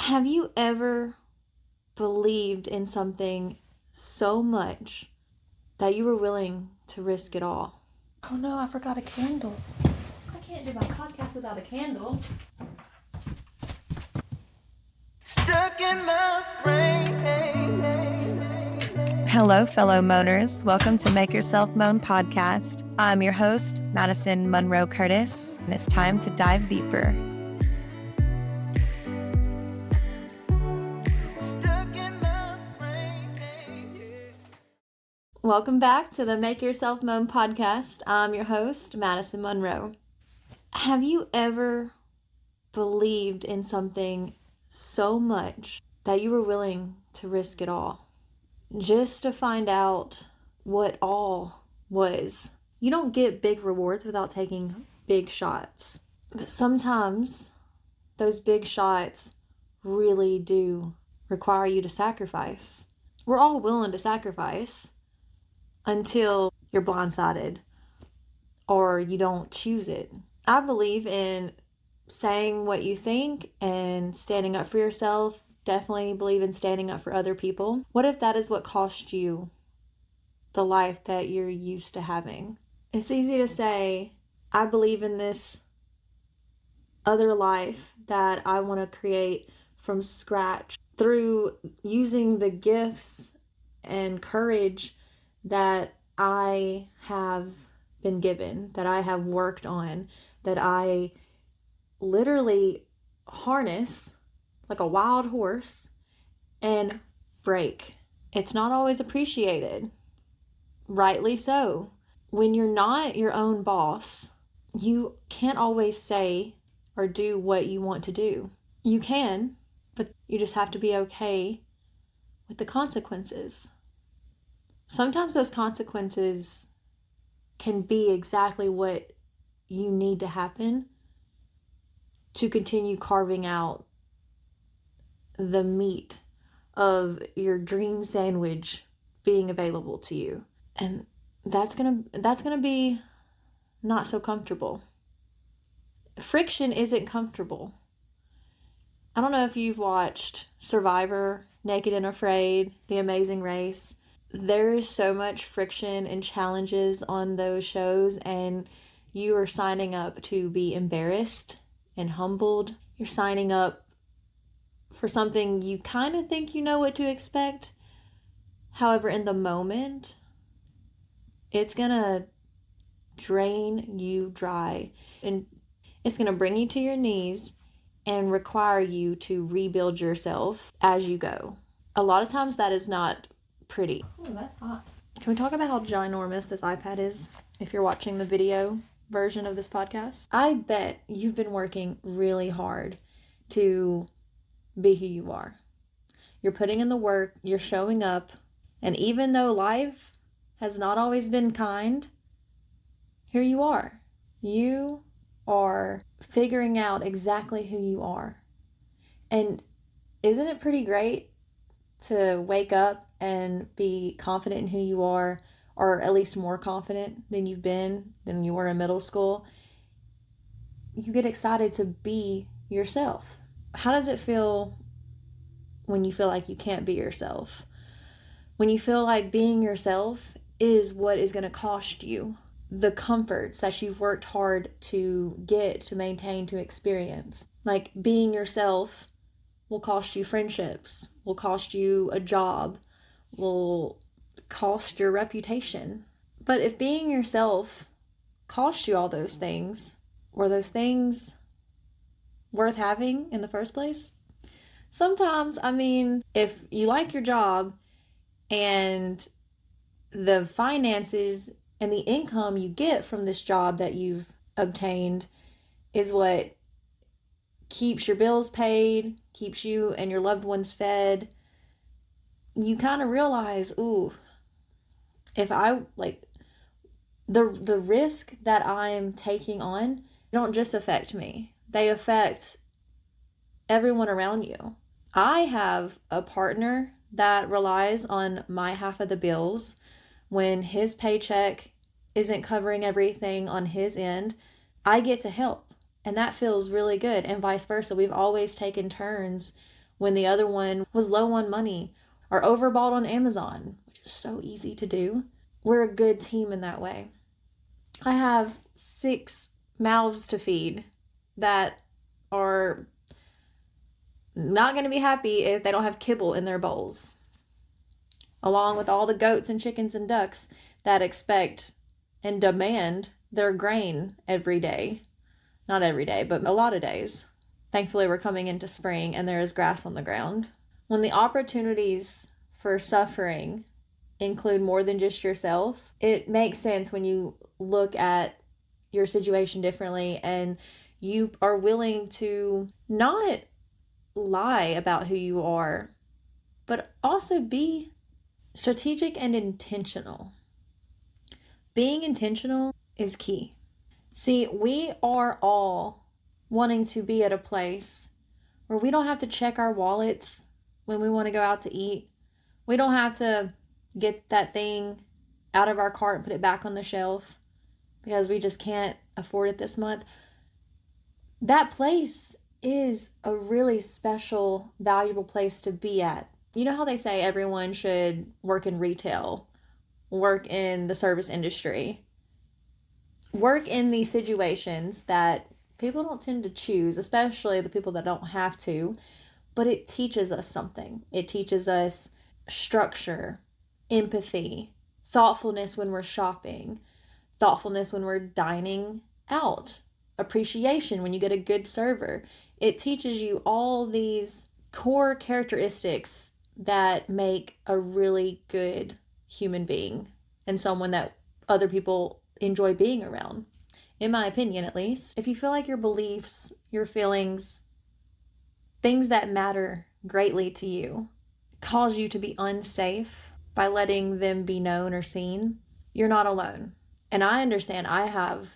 Have you ever believed in something so much that you were willing to risk it all? Oh no, I forgot a candle. I can't do my podcast without a candle. Stuck in my brain. Hello, fellow moaners. Welcome to Make Yourself Moan podcast. I'm your host, Madison Monroe Curtis, and it's time to dive deeper. Welcome back to the Make Yourself Moan podcast. I'm your host, Madison Monroe. Have you ever believed in something so much that you were willing to risk it all just to find out what all was? You don't get big rewards without taking big shots, but sometimes those big shots really do require you to sacrifice. We're all willing to sacrifice until you're blindsided or you don't choose it. I believe in saying what you think and standing up for yourself. Definitely believe in standing up for other people. What if that is what cost you the life that you're used to having? It's easy to say, I believe in this other life that I want to create from scratch through using the gifts and courage that I have been given, that I have worked on, that I literally harness like a wild horse and break. It's not always appreciated, rightly so. When you're not your own boss, you can't always say or do what you want to do. You can, but you just have to be okay with the consequences. Sometimes those consequences can be exactly what you need to happen to continue carving out the meat of your dream sandwich being available to you. And that's gonna be not so comfortable. Friction isn't comfortable. I don't know if you've watched Survivor, Naked and Afraid, The Amazing Race. There is so much friction and challenges on those shows, and you are signing up to be embarrassed and humbled. You're signing up for something you kind of think you know what to expect. However, in the moment, it's gonna drain you dry, and it's gonna bring you to your knees and require you to rebuild yourself as you go. A lot of times that is not pretty. Oh, that's hot. Can we talk about how ginormous this iPad is if you're watching the video version of this podcast? I bet you've been working really hard to be who you are. You're putting in the work, you're showing up, and even though life has not always been kind, here you are. You are figuring out exactly who you are. And isn't it pretty great to wake up and be confident in who you are, or at least more confident than you were in middle school? You get excited to be yourself. How does it feel when you feel like you can't be yourself? When you feel like being yourself is what is going to cost you the comforts that you've worked hard to get, to maintain, to experience. Like being yourself will cost you friendships, will cost you a job, will cost your reputation. But if being yourself cost you all those things, were those things worth having in the first place? Sometimes, if you like your job and the finances and the income you get from this job that you've obtained is what keeps your bills paid, keeps you and your loved ones fed, you kind of realize, ooh, if I the risk that I'm taking on don't just affect me. They affect everyone around you. I have a partner that relies on my half of the bills. When his paycheck isn't covering everything on his end, I get to help. And that feels really good. And vice versa. We've always taken turns when the other one was low on money or overbought on Amazon, which is so easy to do. We're a good team in that way. I have 6 mouths to feed that are not going to be happy if they don't have kibble in their bowls, along with all the goats and chickens and ducks that expect and demand their grain every day. Not every day, but a lot of days. Thankfully, we're coming into spring and there is grass on the ground. When the opportunities for suffering include more than just yourself, it makes sense when you look at your situation differently and you are willing to not lie about who you are, but also be strategic and intentional. Being intentional is key. See, we are all wanting to be at a place where we don't have to check our wallets when we want to go out to eat. We don't have to get that thing out of our cart and put it back on the shelf because we just can't afford it this month. That place is a really special, valuable place to be at. You know how they say everyone should work in retail, work in the service industry, work in these situations that people don't tend to choose, especially the people that don't have to, but it teaches us something. It teaches us structure, empathy, thoughtfulness when we're shopping, thoughtfulness when we're dining out, appreciation when you get a good server. It teaches you all these core characteristics that make a really good human being and someone that other people enjoy being around, in my opinion at least. If you feel like your beliefs, your feelings, things that matter greatly to you cause you to be unsafe by letting them be known or seen, you're not alone. And I understand I have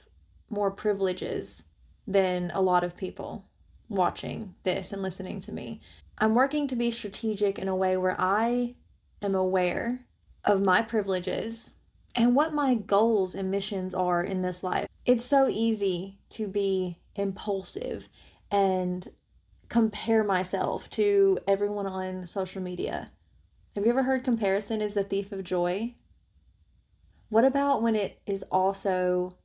more privileges than a lot of people watching this and listening to me. I'm working to be strategic in a way where I am aware of my privileges and what my goals and missions are in this life. It's so easy to be impulsive and compare myself to everyone on social media. Have you ever heard comparison is the thief of joy? What about when it is also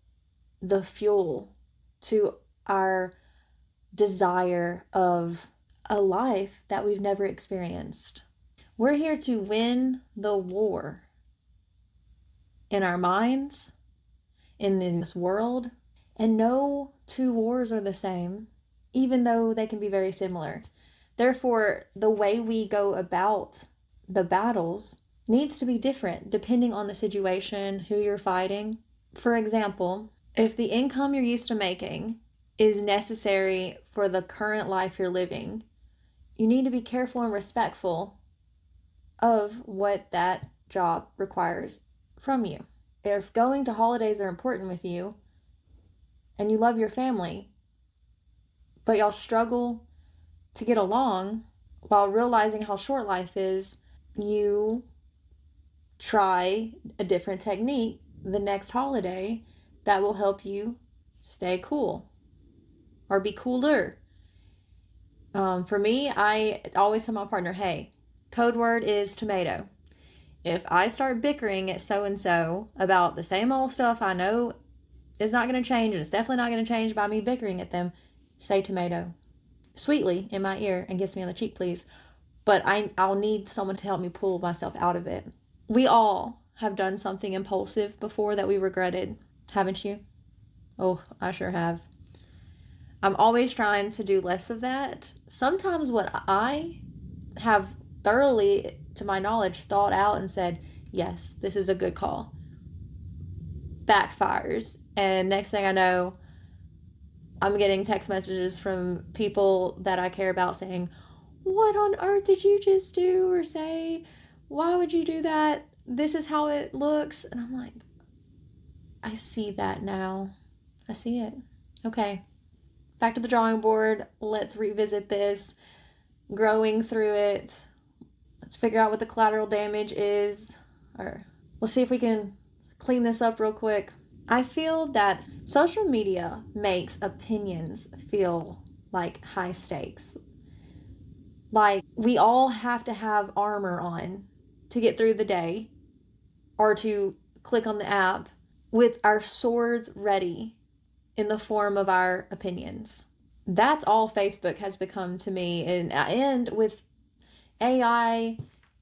the fuel to our desire of a life that we've never experienced? We're here to win the war in our minds, in this world, and no two wars are the same, even though they can be very similar. Therefore, the way we go about the battles needs to be different depending on the situation, who you're fighting. For example, if the income you're used to making is necessary for the current life you're living, you need to be careful and respectful of what that job requires from you. If going to holidays are important with you and you love your family, but y'all struggle to get along while realizing how short life is, you try a different technique the next holiday that will help you stay cool or be cooler. For me, I always tell my partner, hey, code word is tomato. If I start bickering at so-and-so about the same old stuff I know is not going to change, and it's definitely not going to change by me bickering at them, say tomato. Sweetly in my ear and kiss me on the cheek, please. But I'll need someone to help me pull myself out of it. We all have done something impulsive before that we regretted, haven't you? Oh, I sure have. I'm always trying to do less of that. Sometimes what I have thoroughly, to my knowledge, thought out and said, yes, this is a good call, backfires. And next thing I know, I'm getting text messages from people that I care about saying, what on earth did you just do or say? Why would you do that? This is how it looks. And I'm like, I see that now. I see it. Okay, back to the drawing board. Let's revisit this. Growing through it. Let's figure out what the collateral damage is. Or let's see if we can clean this up real quick. I feel that social media makes opinions feel like high stakes. Like, we all have to have armor on to get through the day or to click on the app with our swords ready in the form of our opinions. That's all Facebook has become to me. And with AI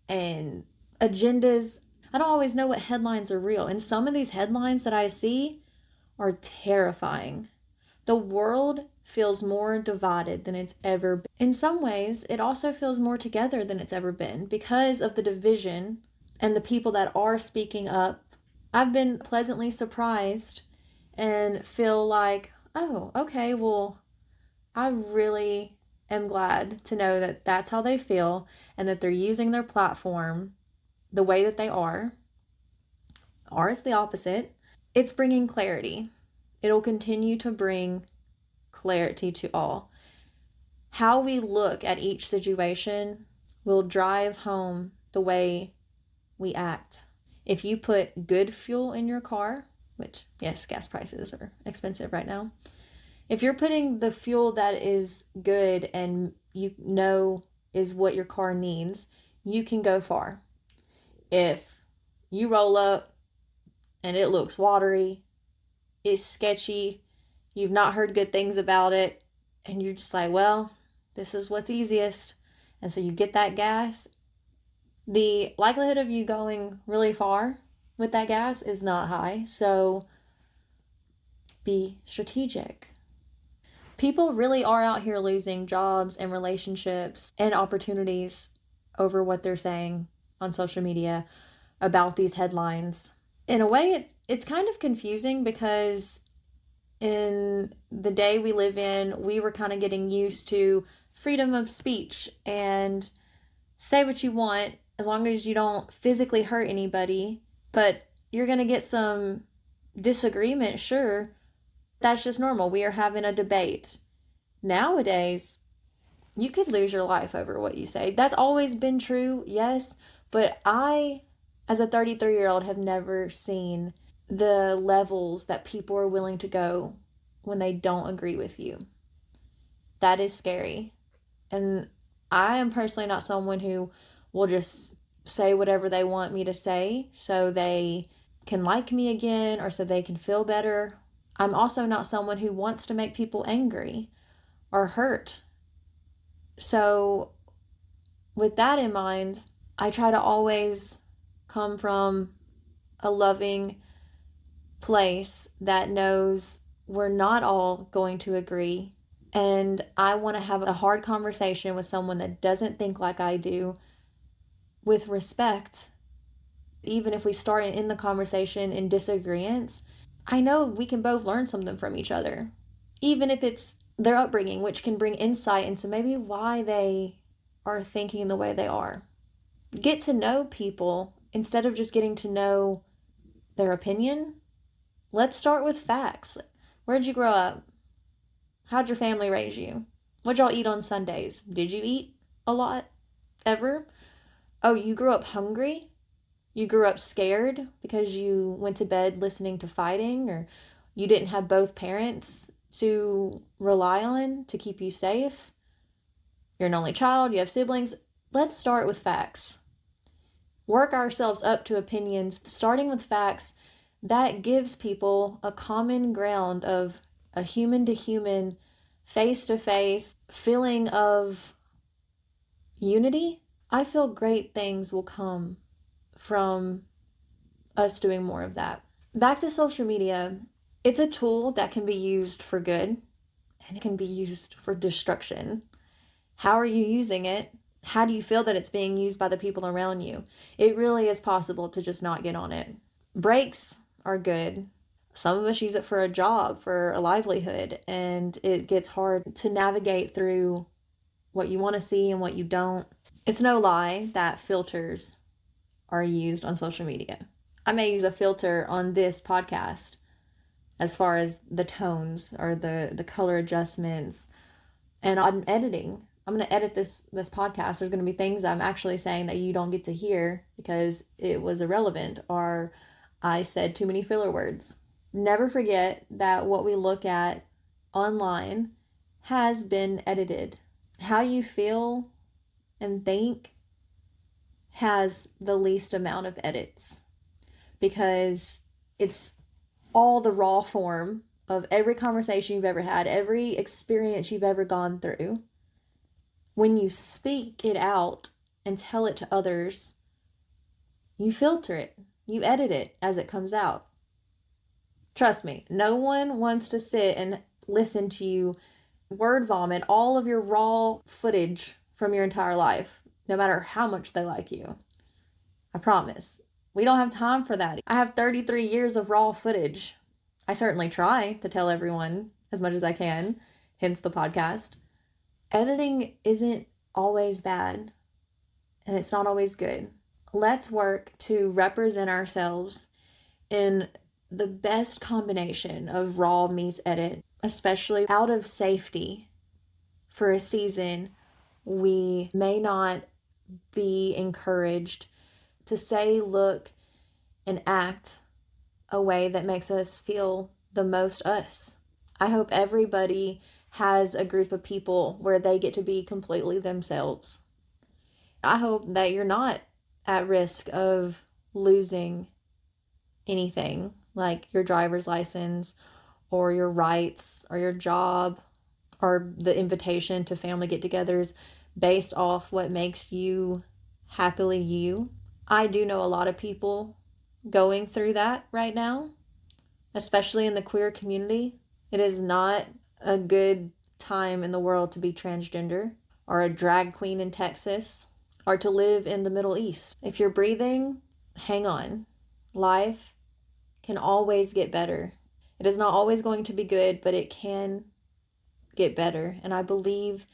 and agendas, I don't always know what headlines are real. And some of these headlines that I see are terrifying. The world feels more divided than it's ever been. In some ways, it also feels more together than it's ever been because of the division and the people that are speaking up. I've been pleasantly surprised and feel like, oh, okay, well, I really am glad to know that that's how they feel and that they're using their platform the way that they are. Ours the opposite. It's bringing clarity. It'll continue to bring clarity to all. How we look at each situation will drive home the way we act. If you put good fuel in your car, which, yes, gas prices are expensive right now. If you're putting the fuel that is good and you know is what your car needs, you can go far. If you roll up and it looks watery, it's sketchy, you've not heard good things about it, and you're just like, well, this is what's easiest. And so you get that gas, the likelihood of you going really far with that gas is not high. So be strategic. People really are out here losing jobs and relationships and opportunities over what they're saying on social media about these headlines. In a way, it's kind of confusing because in the day we live in, we were kind of getting used to freedom of speech and say what you want as long as you don't physically hurt anybody. But you're going to get some disagreement, sure. That's just normal. We are having a debate. Nowadays, you could lose your life over what you say. That's always been true, yes. But I, as a 33-year-old, have never seen the levels that people are willing to go when they don't agree with you. That is scary. And I am personally not someone who will just say whatever they want me to say so they can like me again or so they can feel better. I'm also not someone who wants to make people angry or hurt. So, with that in mind, I try to always come from a loving place that knows we're not all going to agree. And I want to have a hard conversation with someone that doesn't think like I do with respect. Even if we start in the conversation in disagreements, I know we can both learn something from each other. Even if it's their upbringing, which can bring insight into maybe why they are thinking the way they are. Get to know people instead of just getting to know their opinion. Let's start with facts. Where'd you grow up? How'd your family raise you? What'd y'all eat on Sundays? Did you eat a lot? Ever? Oh, you grew up hungry? You grew up scared because you went to bed listening to fighting, or you didn't have both parents to rely on to keep you safe? You're an only child, you have siblings. Let's start with facts. Work ourselves up to opinions, starting with facts. That gives people a common ground of a human to human, face to face feeling of unity. I feel great things will come from us doing more of that. Back to social media, it's a tool that can be used for good and it can be used for destruction. How are you using it? How do you feel that it's being used by the people around you? It really is possible to just not get on it. Breaks are good. Some of us use it for a job, for a livelihood, and it gets hard to navigate through what you want to see and what you don't. It's no lie that filters are used on social media. I may use a filter on this podcast as far as the tones or the color adjustments. And I'm editing. I'm going to edit this podcast. There's going to be things I'm actually saying that you don't get to hear because it was irrelevant or I said too many filler words. Never forget that what we look at online has been edited. How you feel and think has the least amount of edits because it's all the raw form of every conversation you've ever had, every experience you've ever gone through. When you speak it out and tell it to others, you filter it, you edit it as it comes out. Trust me, no one wants to sit and listen to you word vomit all of your raw footage from your entire life, no matter how much they like you. I promise. We don't have time for that. I have 33 years of raw footage. I certainly try to tell everyone as much as I can, hence the podcast. Editing isn't always bad, and it's not always good. Let's work to represent ourselves in the best combination of raw meets edit, especially out of safety for a season. We may not be encouraged to say, look, and act a way that makes us feel the most us. I hope everybody has a group of people where they get to be completely themselves. I hope that you're not at risk of losing anything like your driver's license or your rights or your job or the invitation to family get-togethers based off what makes you happily you. I do know a lot of people going through that right now, especially in the queer community. It is not a good time in the world to be transgender or a drag queen in Texas or to live in the Middle East. If you're breathing, hang on. Life can always get better. It is not always going to be good, but it can get better, and I believe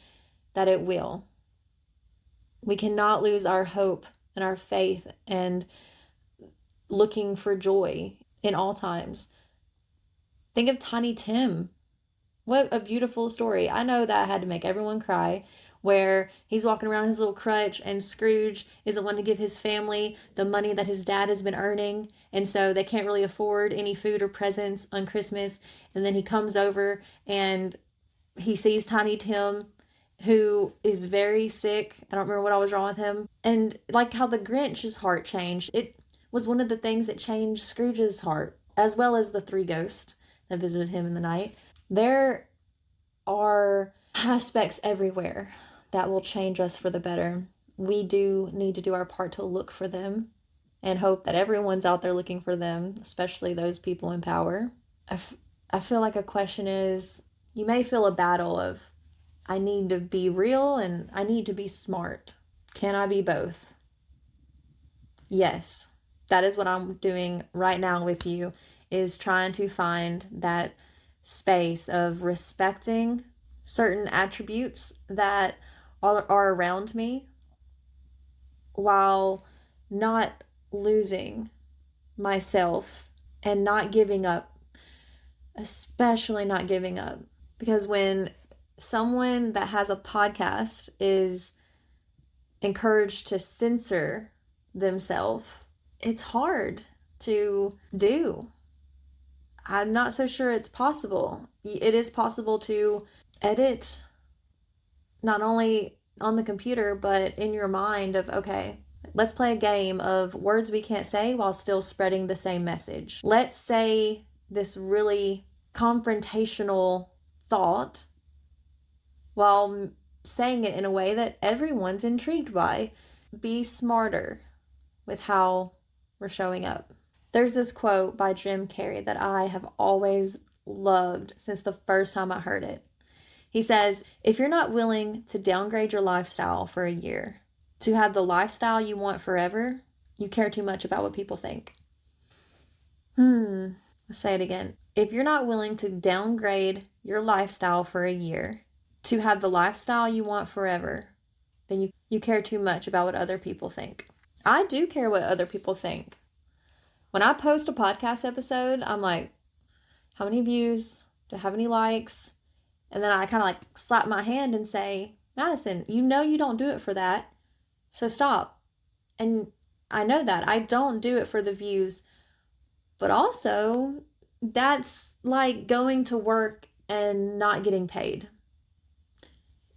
that it will. We cannot lose our hope and our faith and looking for joy in all times. Think of Tiny Tim. What a beautiful story. I know that had to make everyone cry, where he's walking around his little crutch and Scrooge isn't wanting to give his family the money that his dad has been earning, and so they can't really afford any food or presents on Christmas. And then he comes over and he sees Tiny Tim, who is very sick. I don't remember what all was wrong with him. And like how the Grinch's heart changed, it was one of the things that changed Scrooge's heart, as well as the three ghosts that visited him in the night. There are aspects everywhere that will change us for the better. We do need to do our part to look for them and hope that everyone's out there looking for them, especially those people in power. I feel like a question is, you may feel a battle of, I need to be real and I need to be smart. Can I be both? Yes, that is what I'm doing right now with you, is trying to find that space of respecting certain attributes that are around me while not losing myself and not giving up, especially not giving up. Because when someone that has a podcast is encouraged to censor themselves, it's hard to do. I'm not so sure it's possible. It is possible to edit not only on the computer, but in your mind of, okay, let's play a game of words we can't say while still spreading the same message. Let's say this really confrontational thought while saying it in a way that everyone's intrigued by. Be smarter with how we're showing up. There's this quote by Jim Carrey that I have always loved since the first time I heard it. He says, if you're not willing to downgrade your lifestyle for a year to have the lifestyle you want forever, you care too much about what people think. Let's say it again. If you're not willing to downgrade your lifestyle for a year to have the lifestyle you want forever, then you care too much about what other people think. I do care what other people think. When I post a podcast episode, I'm like, how many views? Do I have any likes? And then I kind of like slap my hand and say, Madison, you know you don't do it for that, so stop. And I know that. I don't do it for the views, but also that's like going to work and not getting paid.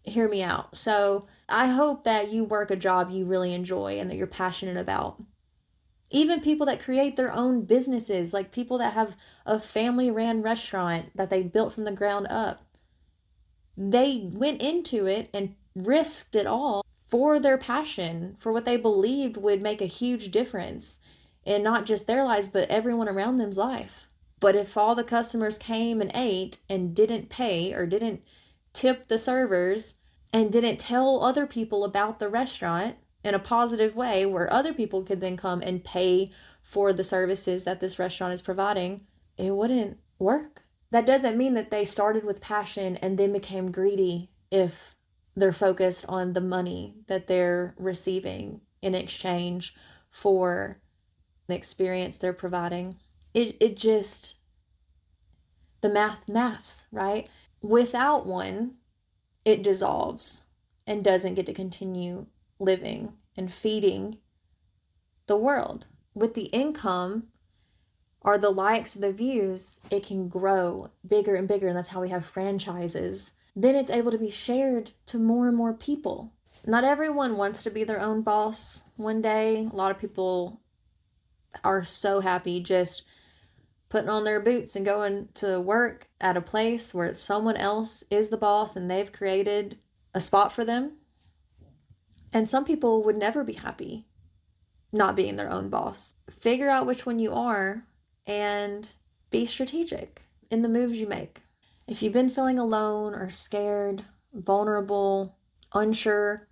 Hear me out. So I hope that you work a job you really enjoy and that you're passionate about. Even people that create their own businesses, like people that have a family ran restaurant that they built from the ground up, they went into it and risked it all for their passion, for what they believed would make a huge difference in not just their lives, but everyone around them's life. But if all the customers came and ate and didn't pay or didn't tip the servers and didn't tell other people about the restaurant in a positive way where other people could then come and pay for the services that this restaurant is providing, it wouldn't work. That doesn't mean that they started with passion and then became greedy if they're focused on the money that they're receiving in exchange for the experience they're providing. It just, the maths, right? Without one, it dissolves and doesn't get to continue living and feeding the world. With the income or the likes, the views, it can grow bigger and bigger, and that's how we have franchises. Then it's able to be shared to more and more people. Not everyone wants to be their own boss one day. A lot of people are so happy just putting on their boots and going to work at a place where someone else is the boss and they've created a spot for them. And some people would never be happy not being their own boss. Figure out which one you are and be strategic in the moves you make. If you've been feeling alone or scared, vulnerable, unsure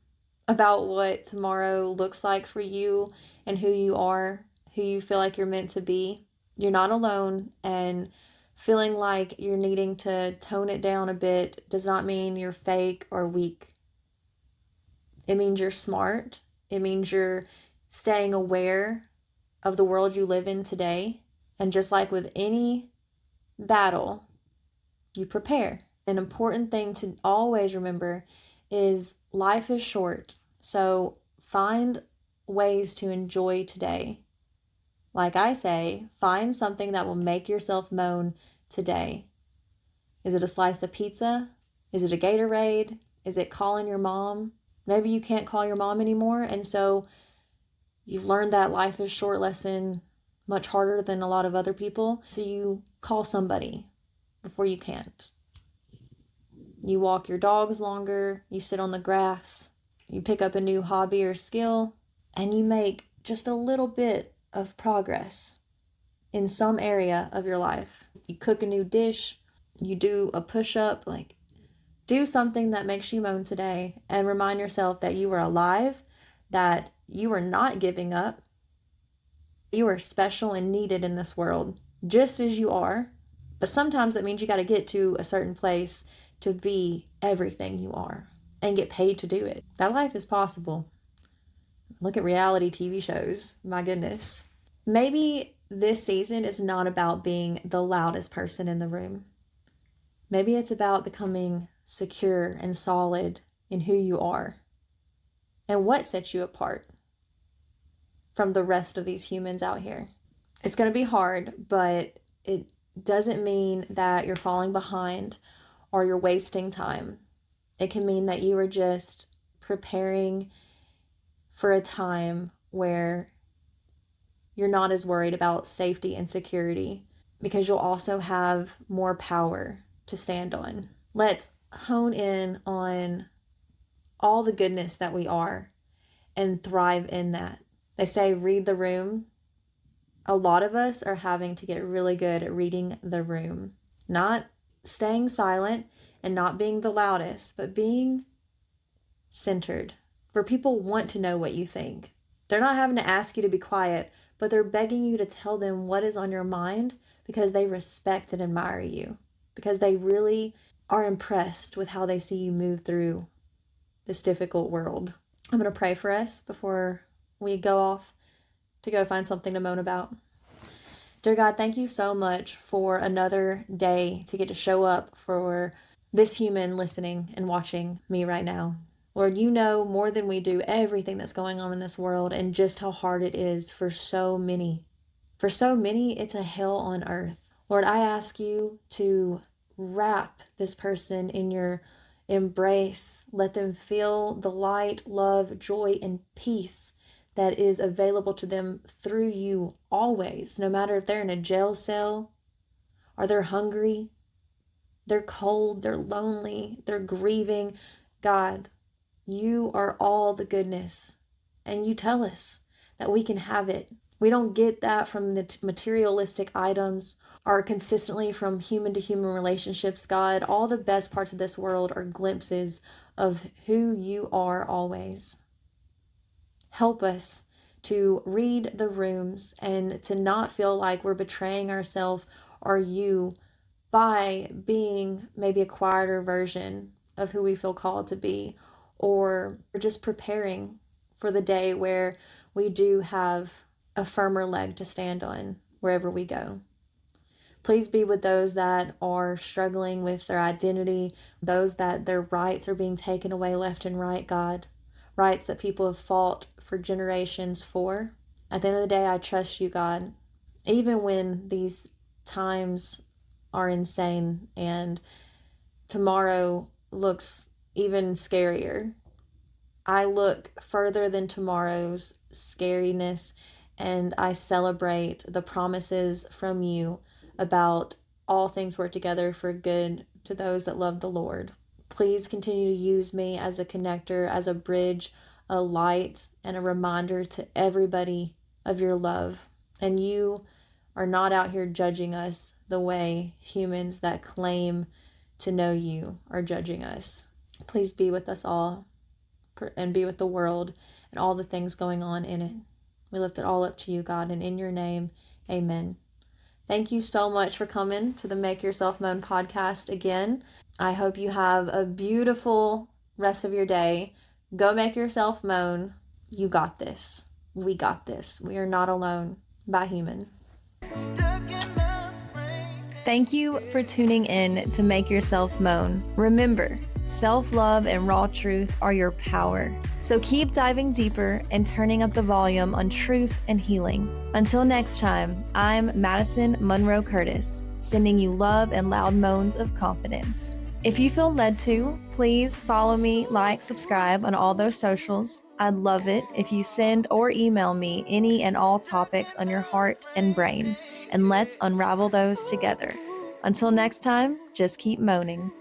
about what tomorrow looks like for you and who you are, who you feel like you're meant to be, you're not alone. And feeling like you're needing to tone it down a bit does not mean you're fake or weak. It means you're smart. It means you're staying aware of the world you live in today. And just like with any battle, you prepare. An important thing to always remember is life is short. So find ways to enjoy today. Like I say, find something that will make yourself moan today. Is it a slice of pizza? Is it a Gatorade? Is it calling your mom? Maybe you can't call your mom anymore, and so you've learned that life is short lesson much harder than a lot of other people. So you call somebody before you can't. You walk your dogs longer, you sit on the grass, you pick up a new hobby or skill, and you make just a little bit of progress in some area of your life. You cook a new dish, you do a push-up, like do something that makes you moan today and remind yourself that you are alive, that you are not giving up. You are special and needed in this world, just as you are. But sometimes that means you got to get to a certain place to be everything you are and get paid to do it. That life is possible. Look at reality TV shows. My goodness. Maybe this season is not about being the loudest person in the room. Maybe it's about becoming secure and solid in who you are and what sets you apart from the rest of these humans out here. It's going to be hard, but it doesn't mean that you're falling behind or you're wasting time. It can mean that you are just preparing for a time where you're not as worried about safety and security because you'll also have more power to stand on. Let's hone in on all the goodness that we are and thrive in that. They say read the room. A lot of us are having to get really good at reading the room, not staying silent and not being the loudest, but being centered, where people want to know what you think. They're not having to ask you to be quiet, but they're begging you to tell them what is on your mind because they respect and admire you, because they really are impressed with how they see you move through this difficult world. I'm going to pray for us before we go off to go find something to moan about. Dear God, thank you so much for another day to get to show up for this human listening and watching me right now. Lord, you know more than we do everything that's going on in this world and just how hard it is for so many. For so many, it's a hell on earth. Lord, I ask you to wrap this person in your embrace, let them feel the light, love, joy, and peace that is available to them through you always, no matter if they're in a jail cell or they're hungry, they're cold, they're lonely, they're grieving. God, you are all the goodness, and you tell us that we can have it. We don't get that from the materialistic items or consistently from human to human relationships, God. All the best parts of this world are glimpses of who you are always. Help us to read the rooms and to not feel like we're betraying ourselves or you by being maybe a quieter version of who we feel called to be, or just preparing for the day where we do have a firmer leg to stand on wherever we go. Please be with those that are struggling with their identity, those that their rights are being taken away left and right, God. Rights that people have fought for generations for. At the end of the day, I trust you, God. Even when these times are insane and tomorrow looks even scarier, I look further than tomorrow's scariness and I celebrate the promises from you about all things work together for good to those that love the Lord. Please continue to use me as a connector, as a bridge, a light, and a reminder to everybody of your love. And you are not out here judging us the way humans that claim to know you are judging us. Please be with us all and be with the world and all the things going on in it. We lift it all up to you, God, and in your name, amen. Thank you so much for coming to the Make Yourself Moan podcast again. I hope you have a beautiful rest of your day. Go make yourself moan. You got this. We got this. We are not alone. Bye, human. Thank you for tuning in to Make Yourself Moan. Remember, self-love and raw truth are your power. So keep diving deeper and turning up the volume on truth and healing. Until next time, I'm Madison Monroe Curtis, sending you love and loud moans of confidence. If you feel led to, please follow me, like, subscribe on all those socials. I'd love it if you send or email me any and all topics on your heart and brain, and let's unravel those together. Until next time, just keep moaning.